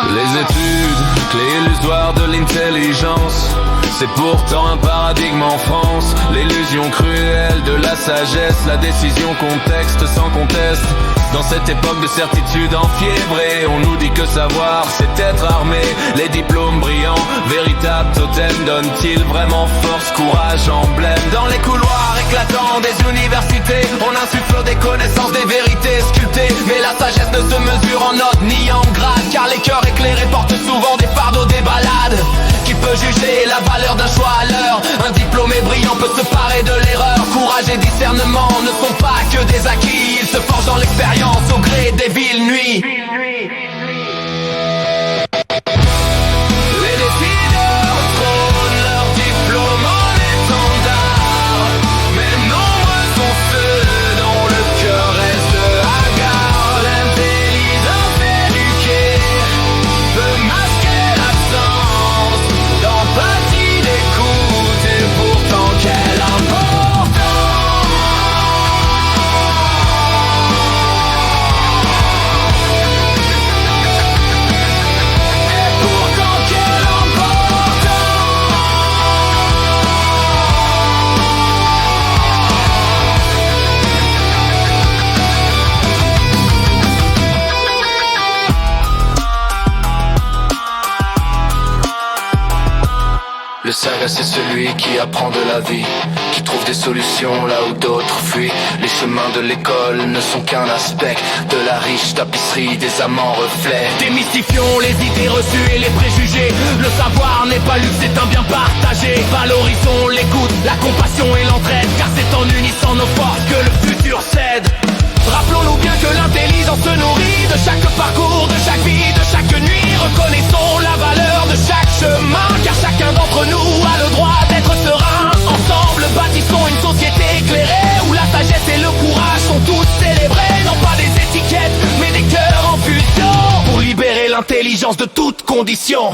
Les études, clé illusoire de l'intelligence. C'est pourtant un paradigme en France. L'illusion cruelle de la sagesse. La décision contexte sans conteste. Dans cette époque de certitude enfiévrée, on nous dit que savoir c'est être armé. Les diplômes brillants, véritable totem, donnent-ils vraiment force, courage, emblème? Dans les couloirs éclatants des universités, on insuffle des connaissances, des vérités sculptées. Mais la sagesse ne se mesure en notes ni en grade, car les cœurs éclairés portent souvent des fardeaux, des balades. Qui peut juger la valeur d'un choix à l'heure? Un diplômé brillant peut se parer de l'erreur. Courage et discernement ne sont pas que des acquis. Ils se forgent dans l'expérience au gré des villes nuits. Les décideurs trônent leur diplôme en étendard. Mais nombreux sont ceux dont le cœur reste hagard. L'intelligence éduquée peut masquer l'absence d'empathie, d'écoute, et pourtant quelle importance. Le sage, c'est celui qui apprend de la vie, qui trouve des solutions là où d'autres fuient. Les chemins de l'école ne sont qu'un aspect de la riche tapisserie des amants reflets. Démystifions les idées reçues et les préjugés. Le savoir n'est pas luxe, c'est un bien partagé. Valorisons l'écoute, la compassion et l'entraide, car c'est en unissant nos forces que le futur cède. Rappelons-nous bien que l'intelligence se nourrit de chaque parcours, de chaque vie, de chaque nuit. Reconnaissons la valeur de chaque chemin, car chacun d'entre nous a le droit d'être serein. Ensemble bâtissons une société éclairée, où la sagesse et le courage sont tous célébrés. Non pas des étiquettes, mais des cœurs en fusion, pour libérer l'intelligence de toute condition.